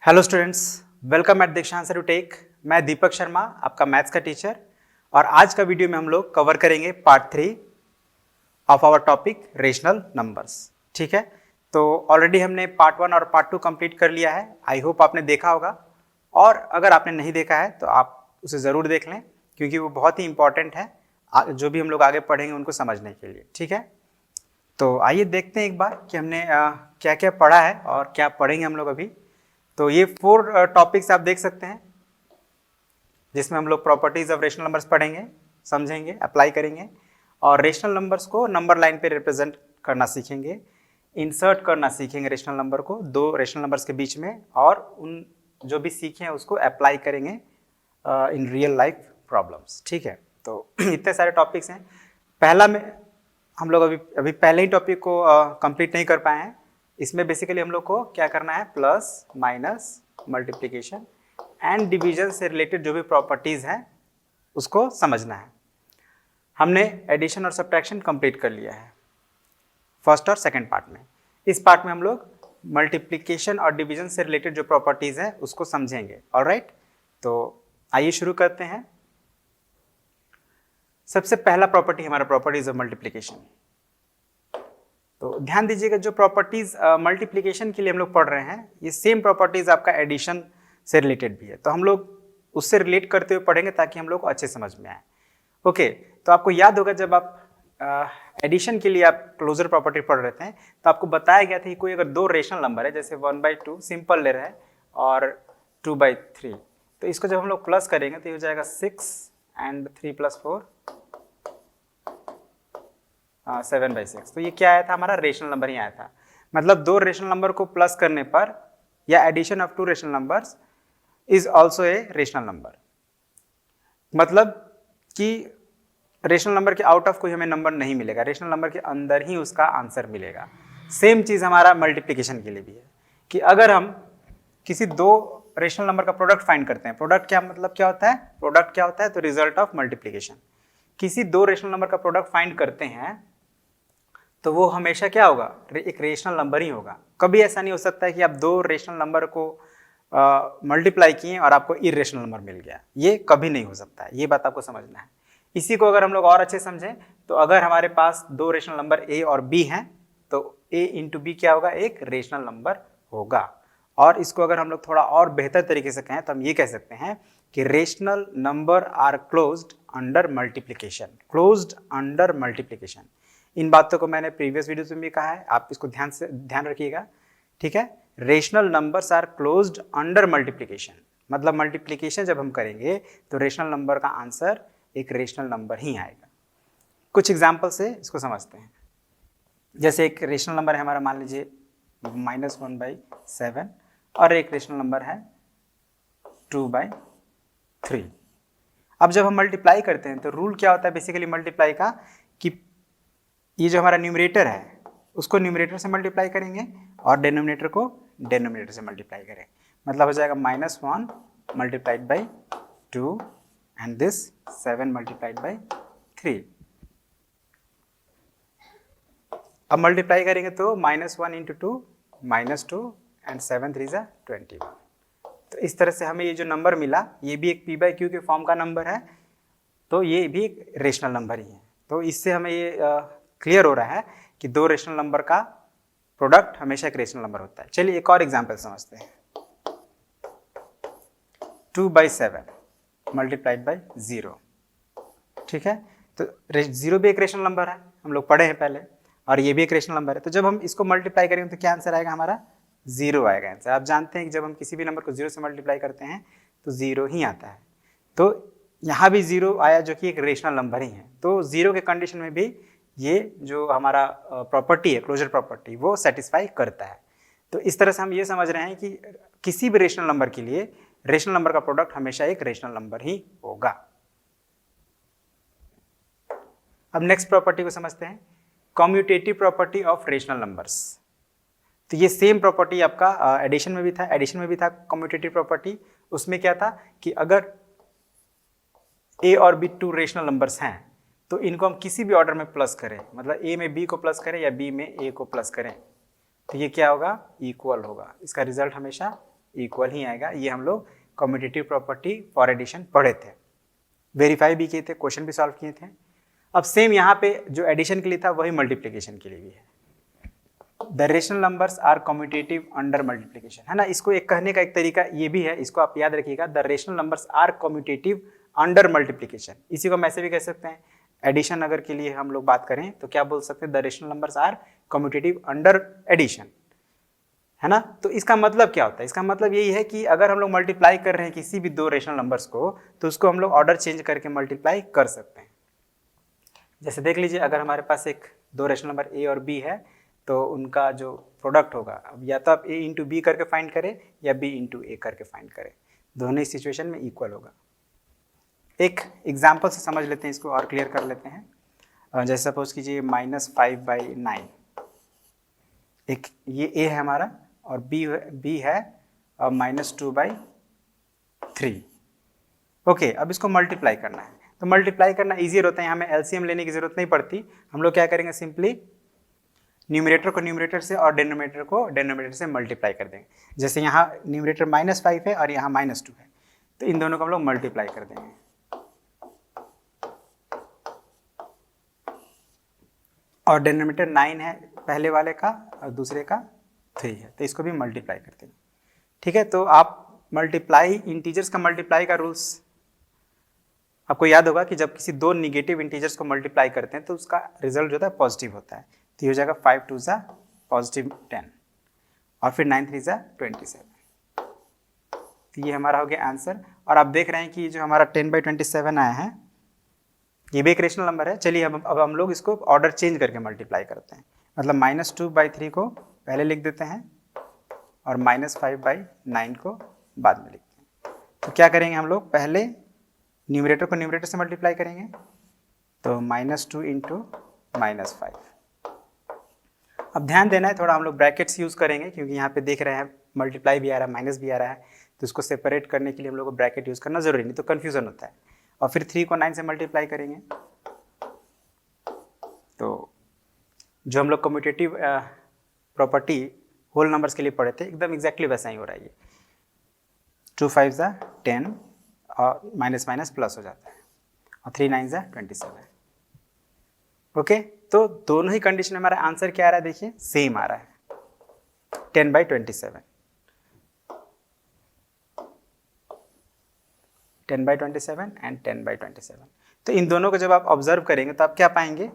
Hello students, welcome at Diksha answer to take. मैं दीपक शर्मा, आपका maths का टीचर, और आज का वीडियो में हम लोग कवर करेंगे part 3 of our topic rational numbers. ठीक है, तो ऑलरेडी हमने पार्ट 1 और पार्ट 2 कंप्लीट कर लिया है। आई होप आपने देखा होगा, और अगर आपने नहीं देखा है तो आप उसे ज़रूर देख लें, क्योंकि वो बहुत ही इंपॉर्टेंट है जो भी हम लोग आगे पढ़ेंगे उनको समझने के लिए। ठीक है, तो आइए देखते हैं एक बार कि हमने क्या क्या पढ़ा है और क्या पढ़ेंगे हम लोग अभी। तो ये 4 टॉपिक्स आप देख सकते हैं, जिसमें हम लोग प्रॉपर्टीज ऑफ रेशनल नंबर्स पढ़ेंगे, समझेंगे, अप्लाई करेंगे, और रेशनल नंबर्स को नंबर लाइन पे रिप्रेजेंट करना सीखेंगे, इंसर्ट करना सीखेंगे रेशनल नंबर को दो रेशनल नंबर्स के बीच में, और उन जो भी सीखे हैं उसको अप्लाई करेंगे इन रियल लाइफ प्रॉब्लम्स। ठीक है, तो इतने सारे टॉपिक्स हैं। पहला में हम लोग अभी पहले ही टॉपिक को कंप्लीट नहीं कर पाए हैं। इसमें बेसिकली हम लोग को क्या करना है, plus minus multiplication and division से रिलेटेड जो भी प्रॉपर्टीज हैं उसको समझना है। हमने एडिशन और सब्ट्रैक्शन कंप्लीट कर लिया है फर्स्ट और सेकंड पार्ट में। इस पार्ट में हम लोग मल्टीप्लिकेशन और डिवीजन से रिलेटेड जो प्रॉपर्टीज हैं उसको समझेंगे। ऑलराइट, तो आइए शुरू करते हैं। सबसे पहला प्रॉपर्टी हमारा प्रॉपर्टीज ऑफ मल्टीप्लिकेशन। तो ध्यान दीजिएगा, जो प्रॉपर्टीज मल्टीप्लिकेशन के लिए हम लोग पढ़ रहे हैं, ये सेम प्रॉपर्टीज आपका एडिशन से रिलेटेड भी है, तो हम लोग उससे रिलेट करते हुए पढ़ेंगे ताकि हम लोग को अच्छे समझ में आए। ओके, तो आपको याद होगा जब आप एडिशन के लिए आप क्लोजर प्रॉपर्टी पढ़ रहे थे तो आपको बताया गया था कि कोई अगर दो रेशनल नंबर है, जैसे 1/2 सिंपल ले रहे हैं और 2/3, तो इसको जब हम लोग प्लस करेंगे तो ये हो जाएगा 6 एंड 3 + 4 7/6। तो ये क्या आया था, हमारा रेशनल नंबर ही आया था। मतलब दो रेशनल नंबर को प्लस करने पर या addition of 2 rational numbers is also a rational number. मतलब कि रेशनल नंबर के आउट ऑफ कोई हमें नंबर नहीं मिलेगा, रेशनल नंबर के अंदर ही उसका आंसर मिलेगा। सेम चीज हमारा मल्टीप्लिकेशन के लिए भी है कि अगर हम किसी दो रेशनल नंबर का प्रोडक्ट फाइंड करते हैं, प्रोडक्ट क्या मतलब क्या होता है, प्रोडक्ट क्या होता है, तो रिजल्ट ऑफ मल्टीप्लिकेशन। किसी दो रेशनल नंबर का प्रोडक्ट फाइंड करते हैं तो वो हमेशा क्या होगा, एक रेशनल नंबर ही होगा। कभी ऐसा नहीं हो सकता है कि आप दो रेशनल नंबर को मल्टीप्लाई किए और आपको इरेशनल नंबर मिल गया, ये कभी नहीं हो सकता है। ये बात आपको समझना है। इसी को अगर हम लोग और अच्छे समझें तो अगर हमारे पास दो रेशनल नंबर ए और बी हैं तो ए इंटू बी क्या होगा, एक रेशनल नंबर होगा। और इसको अगर हम लोग थोड़ा और बेहतर तरीके से कहें तो हम ये कह सकते हैं कि rational number are closed under multiplication, closed under multiplication. इन बातों को मैंने प्रीवियस वीडियोस में भी कहा है, आप इसको ध्यान रखिएगा। ठीक है, rational numbers are closed under multiplication, मतलब मल्टीप्लिकेशन जब हम करेंगे तो रेशनल नंबर का आंसर एक रेशनल नंबर ही आएगा। कुछ एग्जाम्पल से इसको समझते हैं। जैसे एक रेशनल नंबर है हमारा, मान लीजिए -1/7, और एक रेशनल नंबर है 2/3। अब जब हम मल्टीप्लाई करते हैं तो रूल क्या होता है बेसिकली मल्टीप्लाई का, कि ये जो हमारा न्यूमरेटर है उसको न्यूमरेटर से मल्टीप्लाई करेंगे और डिनोमिनेटर को डिनोमिनेटर से मल्टीप्लाई करें। मतलब हो जाएगा -1 multiplied by 2 and this 7 multiplied by 3। अब मल्टीप्लाई करेंगे तो -1 × 2 -2 एंड 7 3 = 21। तो इस तरह से हमें ये जो नंबर मिला ये भी एक P/Q के फॉर्म का नंबर है, तो ये भी एक रेशनल नंबर ही है। तो इससे हमें ये क्लियर हो रहा है कि दो रेशनल नंबर का प्रोडक्ट हमेशा एक रेशनल नंबर होता है। चलिए एक और एग्जांपल समझते हैं। 2/7 मल्टीप्लाइड बाई 0। ठीक है, तो 0 भी एक रेशनल नंबर है, हम लोग पढ़े हैं पहले, और ये भी एक रेशनल नंबर है। तो जब हम इसको मल्टीप्लाई करेंगे तो क्या आंसर आएगा, हमारा 0 आएगा आंसर। आप जानते हैं कि जब हम किसी भी नंबर को 0 से मल्टीप्लाई करते हैं तो 0 ही आता है। तो यहाँ भी 0 आया जो कि एक रेशनल नंबर ही है। तो 0 के कंडीशन में भी ये जो हमारा प्रॉपर्टी है, क्लोजर प्रॉपर्टी, वो सेटिस्फाई करता है। तो इस तरह से हम ये समझ रहे हैं कि किसी भी रेशनल नंबर के लिए रेशनल नंबर का प्रोडक्ट हमेशा एक रेशनल नंबर ही होगा। अब नेक्स्ट प्रॉपर्टी को समझते हैं, commutative property of rational numbers. तो ये सेम प्रॉपर्टी आपका एडिशन में भी था, कम्यूटेटिव प्रॉपर्टी। उसमें क्या था कि अगर ए और बी 2 रेशनल नंबर्स हैं तो इनको हम किसी भी ऑर्डर में प्लस करें, मतलब ए में बी को प्लस करें या बी में ए को प्लस करें, तो ये क्या होगा, इक्वल होगा। इसका रिजल्ट हमेशा इक्वल ही आएगा। ये हम लोग कम्यूटेटिव प्रॉपर्टी फॉर एडिशन पढ़े थे, वेरीफाई भी किए थे, क्वेश्चन भी सॉल्व किए थे। अब सेम यहाँ पे जो एडिशन के लिए था वही मल्टीप्लिकेशन के लिए भी है। The rational numbers are commutative under multiplication, है ना। इसको एक कहने का एक तरीका ये भी है, इसको आप याद रखिएगा, the rational numbers are commutative under multiplication. इसी को हम ऐसे भी कह सकते हैं, एडिशन अगर के लिए हम लोग बात करें तो क्या बोल सकते हैं, the rational numbers are commutative under addition, है ना। तो इसका मतलब क्या होता है, इसका मतलब यही है कि अगर हम लोग मल्टीप्लाई कर रहे हैं किसी भी दो रेशनल नंबर्स को, तो उसको हम लोग ऑर्डर चेंज करके मल्टीप्लाई कर सकते हैं। जैसे देख लीजिए, अगर हमारे पास एक दो रेशनल नंबर ए और बी है, तो उनका जो प्रोडक्ट होगा, अब या तो आप ए इंटू बी करके फाइंड करें या बी इंटू ए करके फाइंड करें, दोनों ही सिचुएशन में इक्वल होगा। एक एग्जाम्पल से समझ लेते हैं, इसको और क्लियर कर लेते हैं। जैसे सपोज कीजिए -5/9, एक ये ए है हमारा और बी है -2/3। ओके, अब इसको मल्टीप्लाई करना है, तो मल्टीप्लाई करना ईजियर होता है, यहाँ हमें एलसीएम लेने की जरूरत नहीं पड़ती। हम लोग क्या करेंगे, सिंपली न्यूमरेटर को न्यूमरेटर से और डेनोमिनेटर को डेनोमिनेटर से मल्टीप्लाई कर देंगे। जैसे यहाँ न्यूमरेटर -5 है और यहाँ -2 है, तो इन दोनों को हम लोग मल्टीप्लाई कर देंगे। और डेनोमिनेटर 9 है पहले वाले का और दूसरे का 3 है, तो इसको भी मल्टीप्लाई कर देंगे। ठीक है, तो आप मल्टीप्लाई, इंटीजर्स का मल्टीप्लाई का रूल्स आपको याद होगा कि जब किसी दो निगेटिव इंटीजर्स को मल्टीप्लाई करते हैं तो उसका रिजल्ट जो होता है पॉजिटिव होता है। तो ये हो जाएगा 5 2 + +10 और फिर 9 3 = 27। तो ये हमारा हो गया आंसर। और आप देख रहे हैं कि जो हमारा 10/27 आया है, ये भी एक रेशनल नंबर है। चलिए अब हम लोग इसको ऑर्डर चेंज करके मल्टीप्लाई करते हैं, मतलब -2/3 को पहले लिख देते हैं और -5/9 को बाद में लिखते हैं। तो क्या करेंगे हम लोग, पहले न्यूमरेटर को न्यूमरेटर से मल्टीप्लाई करेंगे, तो -2 × -5। अब ध्यान देना है थोड़ा, हम लोग ब्रैकेट्स यूज़ करेंगे क्योंकि यहाँ पे देख रहे हैं मल्टीप्लाई भी आ रहा है, माइनस भी आ रहा है, तो इसको सेपरेट करने के लिए हम लोग को ब्रैकेट यूज़ करना जरूरी, नहीं तो कन्फ्यूजन होता है। और फिर 3 को 9 से मल्टीप्लाई करेंगे, तो जो हम लोग कम्यूटेटिव प्रॉपर्टी होल नंबर्स के लिए पढ़े थे, एकदम एग्जैक्टली वैसा ही हो रहा है। ये 2 5 = 10 और माइनस माइनस प्लस हो जाता है, और 3 9 = 27। ओके, तो दोनों ही कंडीशन में हमारा आंसर क्या आ रहा है, देखिए सेम आ रहा है, 10/27। 10/27 एंड 10/27। तो इन दोनों को जब आप ऑब्जर्व करेंगे तो आप क्या पाएंगे,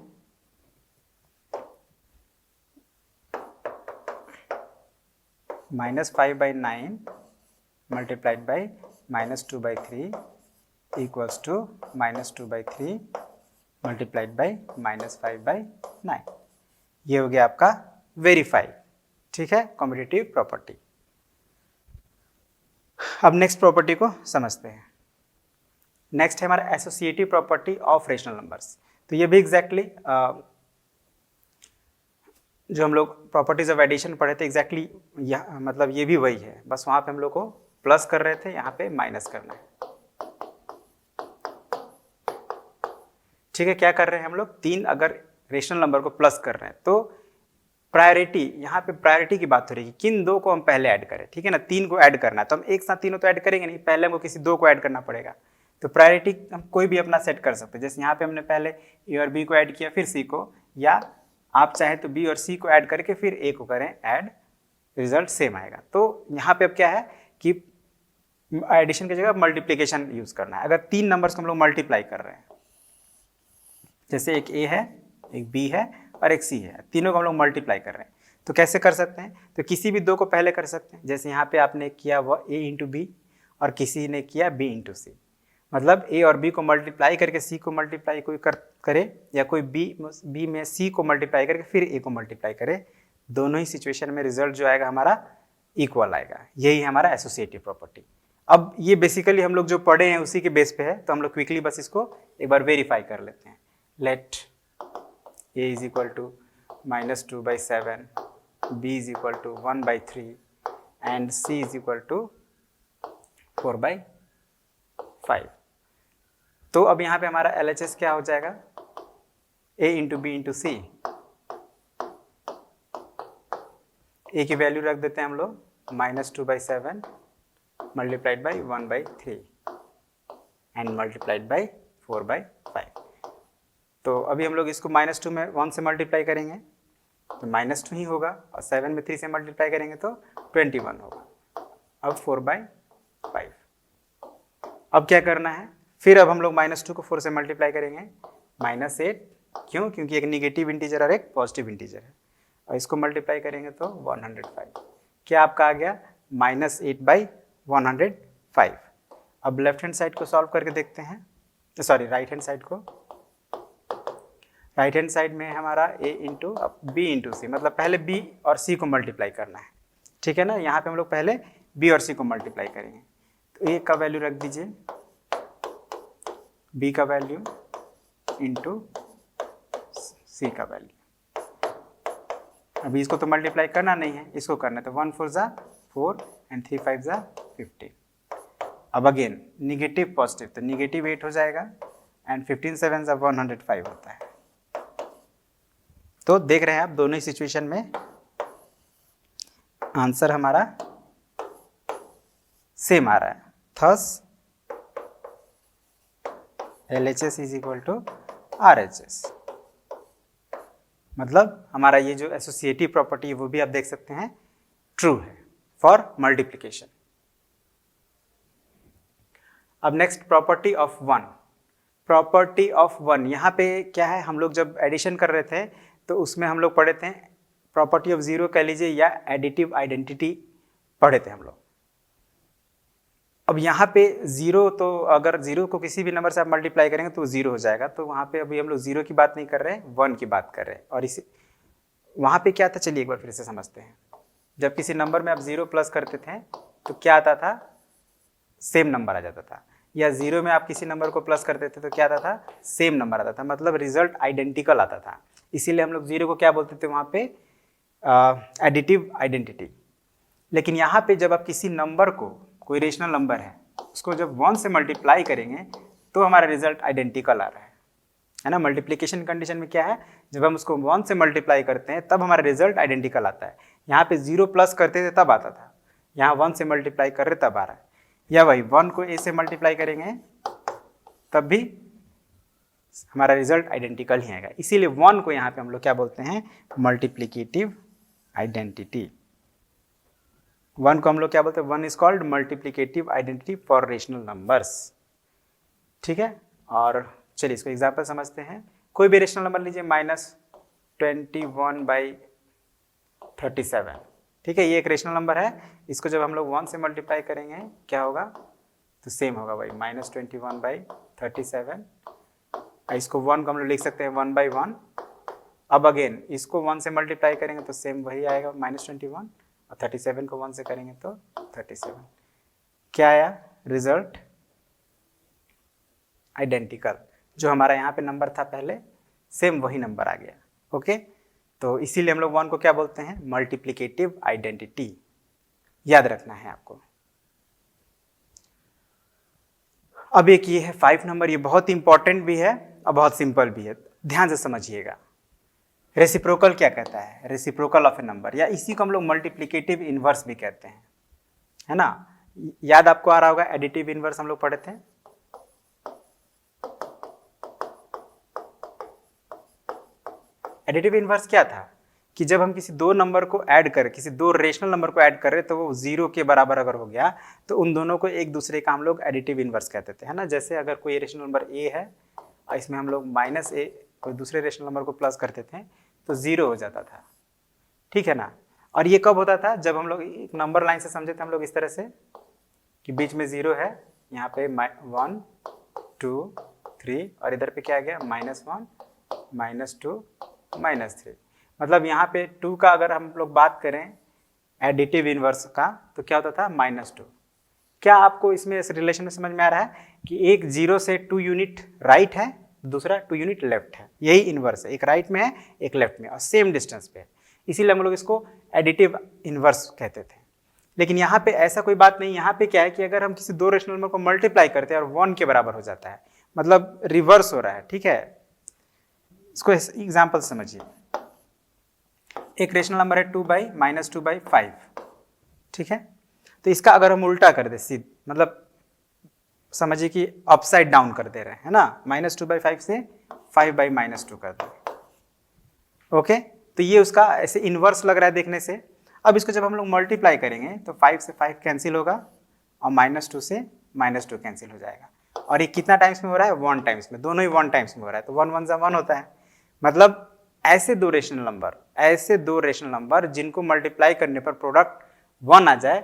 -5/9 multiplied by -2/3 equals to -2/3 multiplied by -5/9। ये हो गया आपका वेरीफाई। ठीक है, कम्यूटेटिव प्रॉपर्टी। अब नेक्स्ट प्रॉपर्टी को समझते हैं। नेक्स्ट है हमारा associative property of rational numbers. तो ये भी एग्जैक्टली जो हम लोग प्रॉपर्टीज ऑफ एडिशन पढ़े थे, एग्जैक्टली मतलब ये भी वही है, बस वहाँ पे हम लोग को प्लस कर रहे थे, यहाँ पे माइनस करना है। ठीक है, क्या कर रहे हैं हम लोग, 3 अगर रेशनल नंबर को प्लस कर रहे हैं तो प्रायोरिटी, यहाँ पे प्रायोरिटी की बात हो रही है, किन दो को हम पहले ऐड करें। ठीक है ना, 3 को ऐड करना है तो हम एक साथ तीनों तो ऐड करेंगे नहीं, पहले हमको किसी 2 को ऐड करना पड़ेगा। तो प्रायोरिटी हम कोई भी अपना सेट कर सकते हैं, जैसे यहाँ पे हमने पहले ए और बी को ऐड किया फिर सी को, या आप चाहे तो बी और सी को ऐड करके फिर ए को करें ऐड, रिजल्ट सेम आएगा। तो यहाँ पे अब क्या है कि एडिशन की जगह मल्टीप्लीकेशन यूज करना है। अगर 3 नंबर्स को हम लोग मल्टीप्लाई कर रहे हैं, जैसे एक ए है, एक बी है और एक सी है, तीनों को हम लोग मल्टीप्लाई कर रहे हैं, तो कैसे कर सकते हैं, तो किसी भी 2 को पहले कर सकते हैं। जैसे यहाँ पे आपने किया वो ए इंटू बी और किसी ने किया बी इंटू सी, मतलब ए और बी को मल्टीप्लाई करके सी को मल्टीप्लाई कोई करे, या कोई बी में सी को मल्टीप्लाई करके फिर ए को मल्टीप्लाई करे, दोनों ही सिचुएशन में रिजल्ट जो आएगा हमारा इक्वल आएगा। यही है हमारा एसोसिएटिव प्रॉपर्टी। अब ये बेसिकली हम लोग जो पढ़े हैं उसी के बेस पे है, तो हम लोग क्विकली बस इसको एक बार वेरीफाई कर लेते हैं। Let a is equal to -2/7, b is equal to 1/3 and c is equal to 4/5। तो अब यहाँ पे हमारा LHS क्या हो जाएगा, a into B into C. a की वैल्यू रख देते हैं हम लोग -2/7 multiplied by 1/3 and multiplied by 4/5। तो अभी हम लोग इसको -2 में 1 से मल्टीप्लाई करेंगे तो -2 ही होगा, और 7 में 3 से मल्टीप्लाई करेंगे तो 21 होगा। अब 4/5। अब क्या करना है, फिर अब हम लोग -2 को 4 से मल्टीप्लाई करेंगे, -8। क्यों? क्योंकि एक निगेटिव इंटीजर और एक पॉजिटिव इंटीजर है, और इसको मल्टीप्लाई करेंगे तो 105। क्या आपका आ गया? -8/105। अब लेफ्ट हैंड साइड को सॉल्व करके देखते हैं, सॉरी राइट हैंड साइड को। राइट हैंड साइड में हमारा a इंटू बी इंटू सी, मतलब पहले b और c को मल्टीप्लाई करना है, ठीक है ना। यहाँ पे हम लोग पहले b और c को मल्टीप्लाई करेंगे, तो a का वैल्यू रख दीजिए, b का वैल्यू इंटू c का वैल्यू। अभी इसको तो मल्टीप्लाई करना नहीं है, इसको करना है, तो 1 4 ज़ा 4 एंड 3 5 ज़ा 15। अब अगेन निगेटिव पॉजिटिव, तो निगेटिव 8 हो जाएगा, एंड 15 7 ज़ा 105 होता है। तो देख रहे हैं आप दोनों ही सिचुएशन में आंसर हमारा सेम आ रहा है। Thus LHS is equal to RHS, मतलब हमारा ये जो एसोसिएटिव प्रॉपर्टी है वो भी आप देख सकते हैं ट्रू है फॉर मल्टीप्लिकेशन। अब next property of 1। Property of 1 यहाँ पे क्या है, हम लोग जब एडिशन कर रहे थे तो उसमें हम लोग पढ़े थे प्रॉपर्टी ऑफ 0 कह लीजिए, या एडिटिव आइडेंटिटी पढ़े थे हम लोग। अब यहाँ पे 0, तो अगर 0 को किसी भी नंबर से आप मल्टीप्लाई करेंगे तो 0 हो जाएगा, तो वहाँ पे अभी हम लोग 0 की बात नहीं कर रहे हैं, 1 की बात कर रहे हैं। और इसी वहाँ पे क्या था, चलिए एक बार फिर से समझते हैं। जब किसी नंबर में आप 0 प्लस करते थे तो क्या आता था, सेम नंबर आ जाता था, या 0 में आप किसी नंबर को प्लस करते थे तो क्या आता था, सेम नंबर आता था, मतलब रिजल्ट आइडेंटिकल आता था। इसीलिए हम लोग 0 को क्या बोलते थे वहाँ पे, एडिटिव आइडेंटिटी। लेकिन यहाँ पे जब आप किसी नंबर को, कोई रेशनल नंबर है, उसको जब 1 से मल्टीप्लाई करेंगे तो हमारा रिजल्ट आइडेंटिकल आ रहा है ना। मल्टीप्लिकेशन कंडीशन में क्या है, जब हम उसको 1 से मल्टीप्लाई करते हैं तब हमारा रिजल्ट आइडेंटिकल आता है। यहाँ पे 0 प्लस करते थे तब आता था, यहाँ 1 से मल्टीप्लाई कर रहे तब आ रहा है। या वही 1 को a से मल्टीप्लाई करेंगे तब भी हमारा रिजल्ट आइडेंटिकल ही आएगा। इसीलिए 1 को यहाँ पे हम लोग क्या बोलते हैं, मल्टीप्लिकेटिव आइडेंटिटी। 1 को हम लोग क्या बोलते हैं, 1 is called multiplicative identity for rational numbers, ठीक है। और चलिए इसको एग्जाम्पल समझते हैं। कोई भी रेशनल नंबर लीजिए, -21/37, ठीक है, ये एक रेशनल नंबर है। इसको जब हम लोग 1 से मल्टीप्लाई करेंगे क्या होगा, तो सेम होगा भाई -21/37। इसको 1 को हम लोग लिख सकते हैं 1/1। अब अगेन इसको 1 से मल्टीप्लाई करेंगे तो सेम वही आएगा -21, और 37 को 1 से करेंगे तो 37। क्या आया रिजल्ट, आइडेंटिकल। जो हमारा यहाँ पे नंबर था पहले, सेम वही नंबर आ गया। ओके, तो इसीलिए हम लोग 1 को क्या बोलते हैं, मल्टीप्लिकेटिव आइडेंटिटी। याद रखना है आपको। अब एक ये है 5 नंबर, ये बहुत इंपॉर्टेंट भी है और बहुत सिंपल भी है, ध्यान से समझिएगा। रेसिप्रोकल क्या कहता है, रेसिप्रोकल ऑफ ए नंबर, या इसी को हम लोग मल्टीप्लिकेटिव इनवर्स भी कहते हैं, है ना। याद आपको आ रहा होगा, एडिटिव इनवर्स हम लोग पढ़े थे। एडिटिव इनवर्स क्या था कि जब हम किसी दो नंबर को ऐड कर, किसी दो रेशनल नंबर को ऐड कर रहे तो वो 0 के बराबर अगर हो गया तो उन दोनों को एक दूसरे का हम लोग एडिटिव इनवर्स कहते थे, है ना। जैसे अगर कोई रेशनल नंबर a है और इसमें हम लोग -a कोई दूसरे रेशनल नंबर को प्लस करते थे तो 0 हो जाता था, ठीक है ना। और ये कब होता था, जब हम लोग एक नंबर लाइन से समझे थे हम लोग इस तरह से कि बीच में 0 है, यहाँ पे 1 2 3, और इधर पे क्या आ गया -1 -2 -3। मतलब यहाँ पे 2 का अगर हम लोग बात करें एडिटिव इनवर्स का तो क्या होता था -2। क्या आपको इसमें इस रिलेशन में समझ में आ रहा है कि एक 0 से 2 यूनिट राइट है, दूसरा 2 यूनिट लेफ्ट है, यही इनवर्स है। एक राइट में है एक लेफ्ट में और सेम डिस्टेंस पे है, इसीलिए हम लोग इसको एडिटिव इनवर्स कहते थे। लेकिन यहाँ पे ऐसा कोई बात नहीं। यहाँ पे क्या है कि अगर हम किसी दो रेशनल नंबर को मल्टीप्लाई करते हैं और 1 के बराबर हो जाता है, मतलब रिवर्स हो रहा है, ठीक है। इसको एग्जाम्पल समझिए। एक रेशनल नंबर है 2/-2/5, ठीक है। तो इसका अगर हम उल्टा कर दे सीध, मतलब समझिए कि अपसाइड डाउन कर दे रहे हैं, है ना, -2/5 से 5/-2 कर दे। ओके, तो ये उसका ऐसे इन्वर्स लग रहा है देखने से। अब इसको जब हम लोग मल्टीप्लाई करेंगे तो 5 से 5 कैंसिल होगा और -2 से -2 कैंसिल हो जाएगा। और ये कितना टाइम्स में हो रहा है? 1 टाइम्स में, दोनों ही 1 टाइम्स में हो रहा है, तो 1 1 1 होता है। मतलब ऐसे दो रेशनल नंबर जिनको मल्टीप्लाई करने पर प्रोडक्ट 1 आ जाए,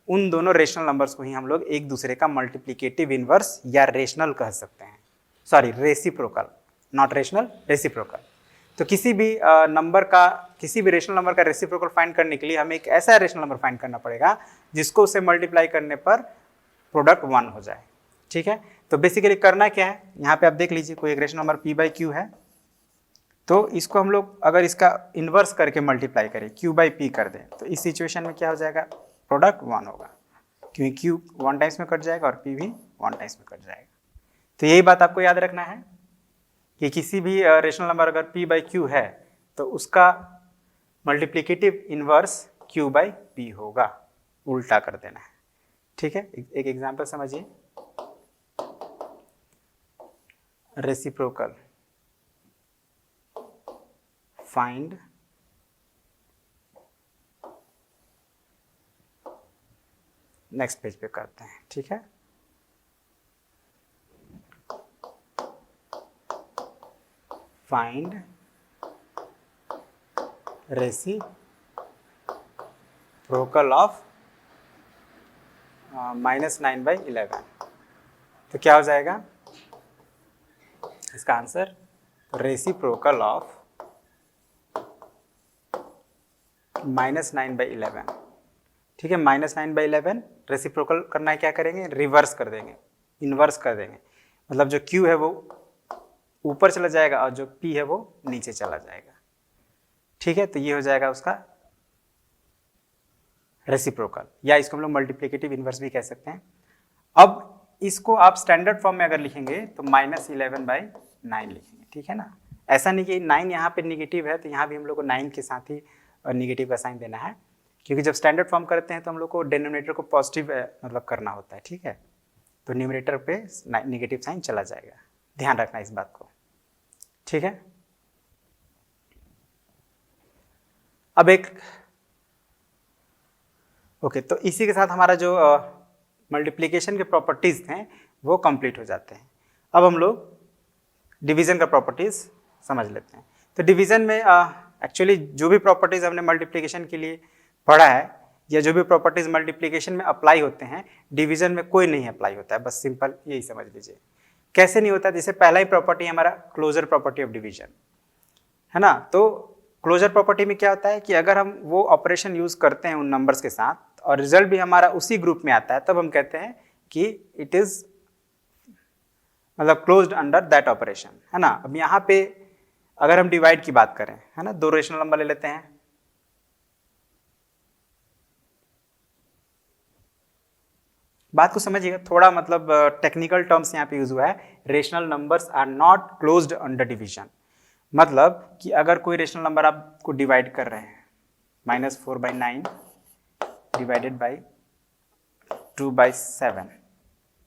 उन दोनों रेशनल नंबर्स को ही हम लोग एक दूसरे का मल्टीप्लिकेटिव इनवर्स या रेशनल कह सकते हैं, sorry reciprocal, not rational, reciprocal. तो किसी भी रेशनल नंबर का रेसिप्रोकल फाइंड करने के लिए हमें एक ऐसा रेशनल नंबर फाइंड करना पड़ेगा जिसको उसे मल्टीप्लाई करने पर प्रोडक्ट 1 हो जाए। ठीक है, तो बेसिकली करना क्या है, यहाँ पे आप देख लीजिए कोई एक रेशनल नंबर p/q है, तो इसको हम लोग अगर इसका इन्वर्स करके मल्टीप्लाई करें, q/p कर दें, तो इस सिचुएशन में क्या हो जाएगा? प्रोडक्ट 1 होगा, क्योंकि q 1 टाइम्स में कट जाएगा और p भी 1 टाइम्स में कट जाएगा। तो यही बात आपको याद रखना है कि किसी भी रेशनल नंबर अगर p/q है तो उसका मल्टीप्लिकेटिव इन्वर्स q/p होगा, उल्टा कर देना है। ठीक है, एक एग्जांपल समझिए, रेसिप्रोकल फाइंड नेक्स्ट पेज पे करते हैं। ठीक है, फाइंड रेसिप्रोकल ऑफ -9/11। तो क्या हो जाएगा इसका आंसर? Reciprocal of -9/11। ठीक है, -9/11 रेसिप्रोकल करना है, क्या करेंगे? रिवर्स कर देंगे, इन्वर्स कर देंगे। मतलब जो q है वो ऊपर चला जाएगा और जो p है वो नीचे चला जाएगा। ठीक है, तो ये हो जाएगा उसका रेसिप्रोकल, या इसको हम लोग मल्टीप्लिकेटिव इन्वर्स भी कह सकते हैं। अब इसको आप स्टैंडर्ड फॉर्म में अगर लिखेंगे तो -11/9 लिखेंगे। ठीक है ना, ऐसा नहीं कि 9 यहाँ पे निगेटिव है तो यहाँ भी हम लोग को 9 के साथ ही निगेटिव का साइन देना है, क्योंकि जब स्टैंडर्ड फॉर्म करते हैं तो हम लोग को डिनोमिनेटर को पॉजिटिव मतलब करना होता है। ठीक है, तो न्यूमरेटर पे निगेटिव साइन चला जाएगा, ध्यान रखना इस बात को। ठीक है, अब एक ओके, तो इसी के साथ हमारा जो मल्टीप्लिकेशन के प्रॉपर्टीज थे वो कंप्लीट हो जाते हैं। अब हम लोग डिवीजन का प्रॉपर्टीज समझ लेते हैं। तो डिवीजन में एक्चुअली जो भी प्रॉपर्टीज हमने मल्टीप्लिकेशन के लिए पढ़ा है या जो भी प्रॉपर्टीज मल्टीप्लिकेशन में अप्लाई होते हैं, डिवीजन में कोई नहीं अप्लाई होता है, बस सिंपल यही समझ लीजिए। कैसे नहीं होता? जैसे पहला ही प्रॉपर्टी हमारा क्लोजर प्रॉपर्टी ऑफ डिवीजन है ना। तो क्लोजर प्रॉपर्टी में क्या होता है कि अगर हम वो ऑपरेशन यूज करते हैं उन नंबर्स के साथ और रिजल्ट भी हमारा उसी ग्रुप में आता है, तब हम कहते हैं कि इट इज मतलब क्लोज्ड अंडर दैट ऑपरेशन, है ना। अब यहाँ पे अगर हम डिवाइड की बात करें, है ना, दो रेशनल नंबर ले लेते हैं, बात को समझिएगा थोड़ा, मतलब टेक्निकल टर्म्स यहाँ पे यूज हुआ है। Rational numbers are not closed under division, मतलब कि अगर कोई रेशनल नंबर आपको डिवाइड कर रहे हैं, -4/9 डिवाइडेड बाई 2/7,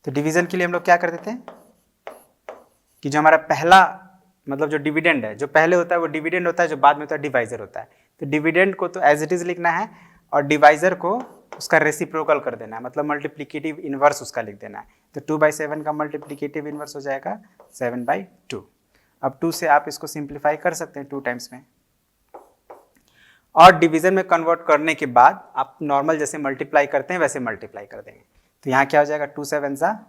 तो डिवीजन के लिए हम लोग क्या कर देते हैं कि जो हमारा पहला मतलब जो डिविडेंड है, जो पहले होता है वो डिविडेंड होता है, जो बाद में होता है डिवाइजर होता है। तो डिविडेंड को तो एज इट इज लिखना है और डिवाइजर को उसका रेसिप्रोकल कर देना है, मतलब मल्टीप्लिकेटिव इनवर्स उसका लिख देना है। तो 2/7 का मल्टीप्लिकेटिव इनवर्स हो जाएगा 7/2। अब 2 से आप इसको सिंप्लीफाई कर सकते हैं 2 टाइम्स में, और डिवीजन में कन्वर्ट करने के बाद आप नॉर्मल जैसे मल्टीप्लाई करते हैं वैसे मल्टीप्लाई कर देंगे। तो यहाँ क्या हो जाएगा, 2 7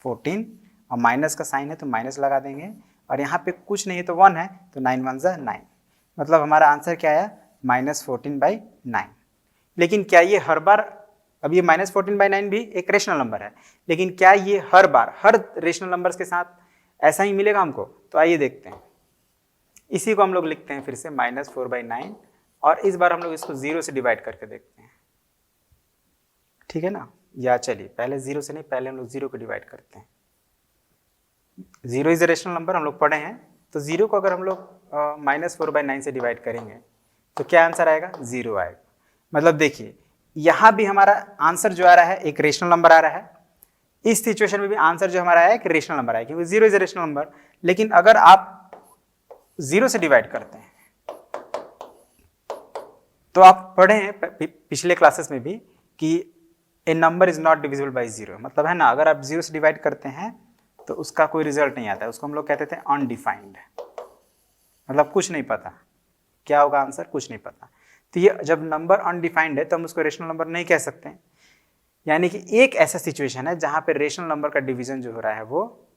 14 और माइनस का साइन है तो माइनस लगा देंगे, और यहाँ पे कुछ नहीं है तो 1 है तो 9 1 9, मतलब हमारा आंसर क्या आया -14/9। लेकिन क्या ये हर बार, अब ये -14/9 भी एक रेशनल नंबर है, लेकिन क्या ये हर बार हर रेशनल नंबर्स के साथ ऐसा ही मिलेगा हमको? तो आइए देखते हैं। इसी को हम लोग लिखते हैं फिर से -4/9, और इस बार हम लोग इसको 0 से डिवाइड करके देखते हैं, ठीक है ना। या चलिए पहले 0 से नहीं, पहले हम लोग 0 को डिवाइड करते हैं। 0 इज अ रेशनल नंबर हम लोग पढ़े हैं, तो 0 को अगर हम लोग -4/9 से डिवाइड करेंगे तो क्या आंसर आएगा? 0 आएगा। मतलब देखिए यहाँ भी हमारा आंसर जो आ रहा है एक रेशनल नंबर आ रहा है, इस सिचुएशन में भी आंसर जो हमारा है एक रेशनल नंबर है, क्योंकि 0 इज ए रेशनल नंबर। लेकिन अगर आप 0 से डिवाइड करते हैं तो आप पढ़े हैं पिछले क्लासेस में भी कि a number is not divisible by 0, मतलब है ना, अगर आप 0 से डिवाइड करते हैं तो उसका कोई रिजल्ट नहीं आता है, उसको हम लोग कहते थे अनडिफाइंड, मतलब कुछ नहीं पता क्या होगा आंसर, कुछ नहीं पता। तो ये जब नंबर अनडिफाइंड है तो हम उसको रेशनल नंबर नहीं कह सकते हैं। यानी कि एक ऐसा सिचुएशन है जहां पे रेशनल नंबर का डिवीजन जो हो रहा है वो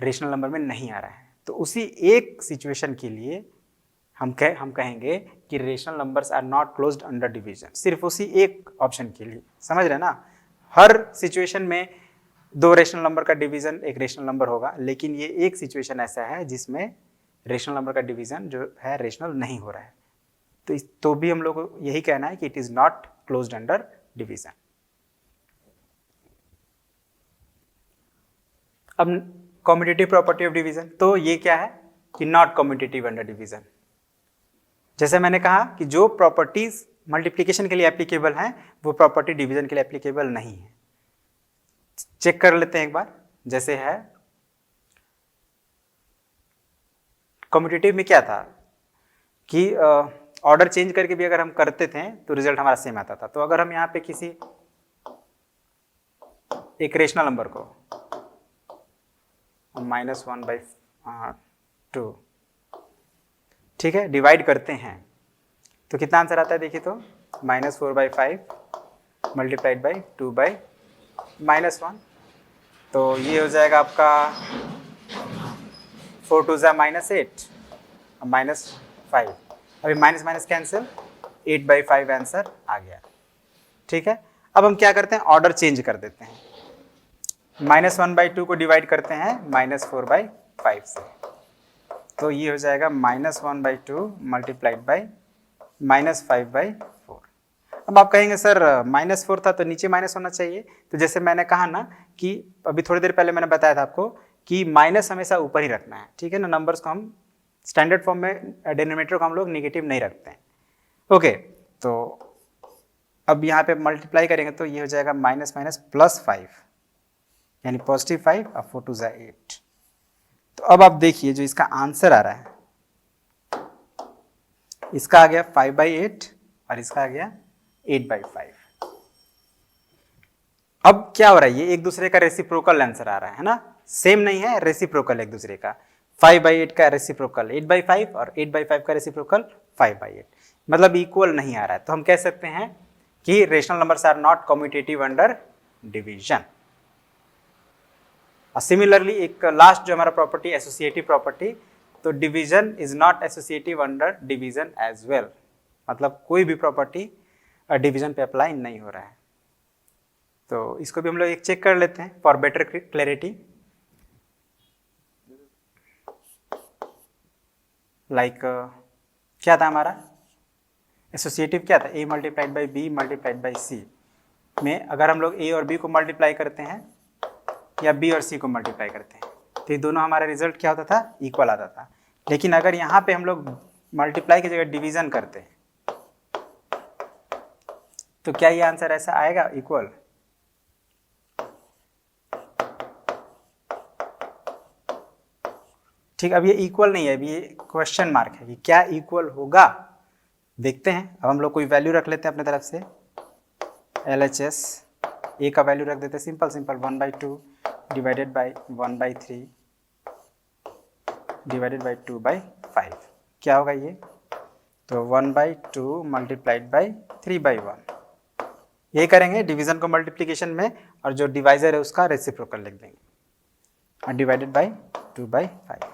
रेशनल नंबर में नहीं आ रहा है। तो उसी एक सिचुएशन के लिए हम कहेंगे कि rational numbers are not closed under division, सिर्फ उसी एक ऑप्शन के लिए। समझ रहे ना, हर सिचुएशन में 2 रेशनल नंबर का डिवीजन एक रेशनल नंबर होगा, लेकिन ये एक सिचुएशन ऐसा है जिसमें रेशनल नंबर का डिवीजन जो है रेशनल नहीं हो रहा है। तो भी हम लोग को यही कहना है कि it is not closed under division. अब कम्यूटेटिव प्रॉपर्टी ऑफ डिवीजन, तो ये क्या है कि नॉट कम्यूटेटिव अंडर डिवीजन। जैसे मैंने कहा कि जो प्रॉपर्टीज मल्टीप्लिकेशन के लिए एप्लीकेबल हैं वो प्रॉपर्टी डिवीजन के लिए एप्लीकेबल नहीं है। चेक कर लेते हैं एक बार। जैसे है कम्यूटेटिव में क्या था कि ऑर्डर चेंज करके भी अगर हम करते थे तो रिजल्ट हमारा सेम आता था। तो अगर हम यहाँ पे किसी एक रेशनल नंबर को -1/2 ठीक है डिवाइड करते हैं तो कितना आंसर आता है देखिए, तो -4/5 मल्टीप्लाइड बाई 2/-1, तो ये हो जाएगा आपका 4 2 -8 -5, अभी माइनस माइनस कैंसिल, 8/5 आंसर आ गया। ठीक है, अब हम क्या करते हैं, ऑर्डर चेंज कर देते हैं, -1/2 को डिवाइड करते हैं -4/5 से, तो ये हो जाएगा -1/2 मल्टीप्लाइड बाई -5/4। अब आप कहेंगे सर -4 था तो नीचे माइनस होना चाहिए। तो जैसे मैंने कहा ना कि अभी थोड़ी देर पहले मैंने बताया था आपको कि माइनस हमेशा ऊपर ही रखना है, ठीक है ना। नंबर्स को हम स्टैंडर्ड फॉर्म में डिनोमिनेटर को हम लोग नेगेटिव नहीं रखते हैं। ओके, तो अब यहाँ पे मल्टीप्लाई करेंगे तो ये हो जाएगा -+5 यानी +5 और 4 2 8। तो अब आप देखिए जो इसका आंसर आ रहा है, इसका आ गया 5/8 और इसका आ गया 8/5। अब क्या हो रहा है, ये एक दूसरे का रेसिप्रोकल आंसर आ रहा है ना, सेम नहीं है, रेसिप्रोकल एक दूसरे का। 5/8 का रेसिप्रोकल 8/5 और 8/5 का रेसिप्रोकल 5/8, मतलब इक्वल नहीं आ रहा है। तो हम कह सकते हैं कि rational numbers are not commutative under division. Similarly एक लास्ट जो हमारा प्रॉपर्टी एसोसिएटिव प्रॉपर्टी, तो division is not associative under division as well, मतलब कोई भी प्रॉपर्टी डिवीजन पे अप्लाई नहीं हो रहा है। तो इसको भी हम लोग एक चेक कर लेते हैं फॉर बेटर क्लैरिटी। लाइक क्या था हमारा एसोसिएटिव, क्या था, a multiplied by B multiplied by C में अगर हम लोग a और b को मल्टीप्लाई करते हैं या b और c को मल्टीप्लाई करते हैं तो ये दोनों हमारा रिजल्ट क्या होता था, इक्वल आता था। लेकिन अगर यहाँ पे हम लोग मल्टीप्लाई की जगह डिवीजन करते हैं तो क्या ये आंसर ऐसा आएगा इक्वल? ठीक, अब ये इक्वल नहीं है, अभी ये क्वेश्चन मार्क है कि क्या इक्वल होगा, देखते हैं। अब हम लोग कोई वैल्यू रख लेते हैं अपने तरफ से, LHS a का वैल्यू रख देते हैं simple 1/2 divided by 1/3 divided by 2/5। क्या होगा ये, तो 1/2 मल्टीप्लाइड बाई 3/1, ये करेंगे डिवीजन को मल्टीप्लिकेशन में और जो डिवाइजर है उसका रेसिप्रोकल लिख देंगे और डिवाइडेड बाई 2/5।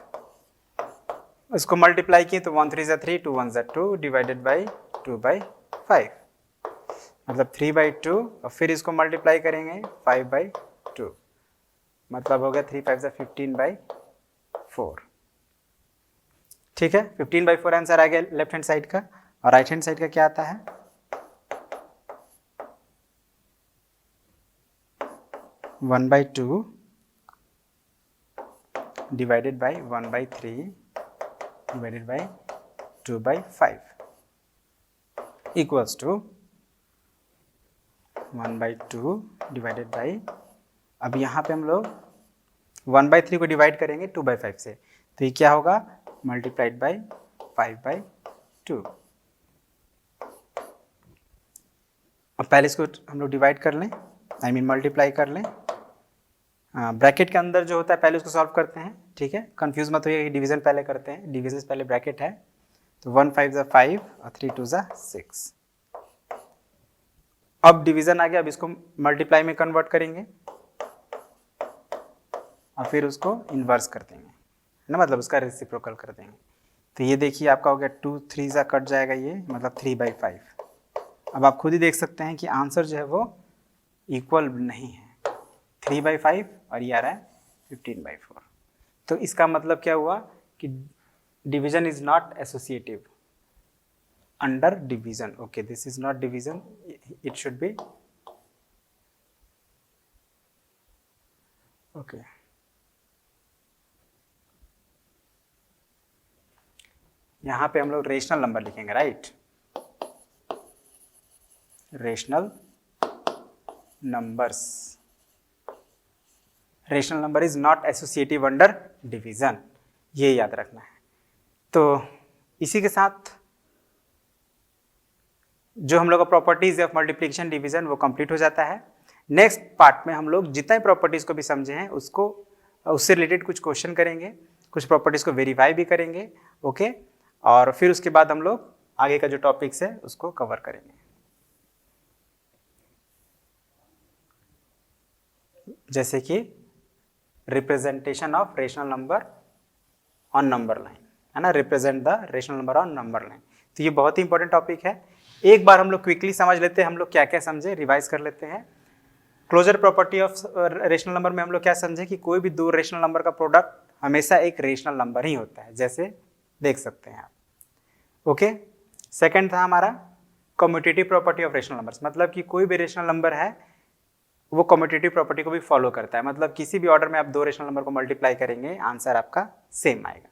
इसको मल्टीप्लाई किए तो 1 3 ज़ा 3 2 1 ज़ा 2 डिवाइडेड बाई 2/5, मतलब 3/2 और फिर इसको मल्टीप्लाई करेंगे 5/2, मतलब हो गया 3 5 ज़ा 15/4। ठीक है, 15/4 आंसर आ गया लेफ्ट हैंड साइड का। और राइट हैंड साइड का क्या आता है, 1/2 divided by 1/3 divided by 2/5 equals to 1/2 divided by, अब यहाँ पे हम लोग 1/3 को डिवाइड करेंगे 2/5 से, तो ये क्या होगा मल्टीप्लाइड बाई 5/2। अब पहले इसको हम लोग डिवाइड कर लें, आई मीन मल्टीप्लाई कर लें। ब्रैकेट के अंदर जो होता है पहले उसको सॉल्व करते हैं, ठीक है, कंफ्यूज मत होइए, डिवीजन पहले करते हैं, डिवीजन से पहले ब्रैकेट है, तो 1 5 ज़ा 5 और 3 2 ज़ा 6। अब डिवीजन आ गया, अब इसको मल्टीप्लाई में कन्वर्ट करेंगे और फिर उसको इन्वर्स कर देंगे, है ना, मतलब उसका रेसिप्रोकल कर देंगे। तो ये देखिए आपका हो गया 2 3 ज़ा कट जाएगा, ये मतलब 3/5। अब आप खुद ही देख सकते हैं कि आंसर जो है वो इक्वल नहीं है, 3/5 और ये आ रहा है 15/4। तो इसका मतलब क्या हुआ कि division is not associative under division. Okay, this is not division, it should be okay. यहां पे हम लोग रेशनल नंबर लिखेंगे, right, rational numbers, rational number is not associative under division, ये याद रखना है। तो इसी के साथ जो हम लोग का प्रॉपर्टीज ऑफ मल्टीप्लिकेशन डिवीजन वो कंप्लीट हो जाता है। नेक्स्ट पार्ट में हम लोग जितने प्रॉपर्टीज को भी समझे हैं उसको उससे रिलेटेड कुछ क्वेश्चन करेंगे, कुछ प्रॉपर्टीज को वेरीफाई भी करेंगे, ओके, और फिर उसके बाद हम लोग आगे का जो टॉपिक्स है उसको कवर करेंगे। जैसे कि representation of rational number on number line, है ना, represent the rational number on number line. तो ये बहुत ही इंपॉर्टेंट टॉपिक है। एक बार हम लोग क्विकली समझ लेते हैं हम लोग क्या क्या समझे, रिवाइज कर लेते हैं। Closure property of rational number में हम लोग क्या समझे कि कोई भी दो रेशनल नंबर का प्रोडक्ट हमेशा एक रेशनल नंबर ही होता है, जैसे देख सकते हैं आप, ओके। सेकंड था हमारा commutative property of rational numbers, मतलब कि कोई भी रेशनल नंबर है वो कम्यूटेटिव प्रॉपर्टी को भी फॉलो करता है, मतलब किसी भी ऑर्डर में आप दो रेशनल नंबर को मल्टीप्लाई करेंगे आंसर आपका सेम आएगा।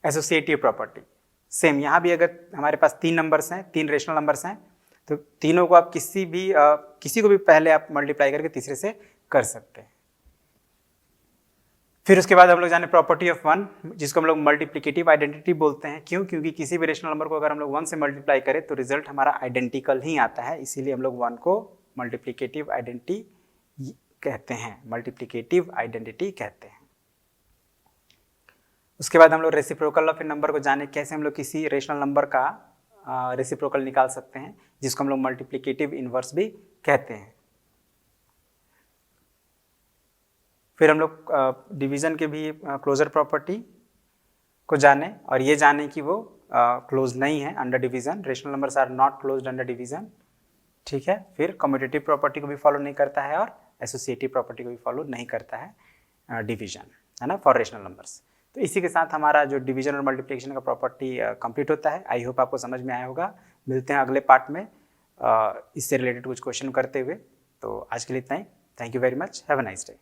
एसोसिएटिव प्रॉपर्टी सेम, यहाँ भी अगर हमारे पास तीन नंबर्स हैं, तीन रेशनल नंबर्स हैं, तो तीनों को आप किसी को भी पहले आप मल्टीप्लाई करके तीसरे से कर सकते हैं। फिर उसके बाद हम लोग जाने प्रॉपर्टी ऑफ वन, जिसको हम लोग मल्टीप्लिकेटिव आइडेंटिटी बोलते हैं। क्यों? क्योंकि किसी भी रेशनल नंबर को अगर हम लोग वन से मल्टीप्लाई करें तो रिजल्ट हमारा आइडेंटिकल ही आता है, इसीलिए हम लोग वन को मल्टीप्लिकेटिव आइडेंटिटी कहते हैं, मल्टीप्लिकेटिव आइडेंटिटी कहते हैं। उसके बाद हम लोग रेसिप्रोकल ऑफ ए नंबर को जाने, कैसे हम लोग किसी रेशनल नंबर का रेसिप्रोकल निकाल सकते हैं, जिसको हम लोग मल्टीप्लिकेटिव इनवर्स भी कहते हैं। फिर हम लोग डिवीजन के भी क्लोजर प्रॉपर्टी को जाने और ये जाने कि वो क्लोज नहीं है under division, rational numbers are not closed under division, ठीक है। फिर कम्यूटेटिव प्रॉपर्टी को भी फॉलो नहीं करता है और एसोसिएटिव प्रॉपर्टी को भी फॉलो नहीं करता है डिवीजन, है ना, फॉर रेशनल नंबर्स। तो इसी के साथ हमारा जो डिवीजन और मल्टीप्लिकेशन का प्रॉपर्टी कंप्लीट होता है। आई होप आपको समझ में आया होगा। मिलते हैं अगले पार्ट में इससे रिलेटेड कुछ क्वेश्चन करते हुए। तो आज के लिए इतना ही। Thank you very much, have a nice day.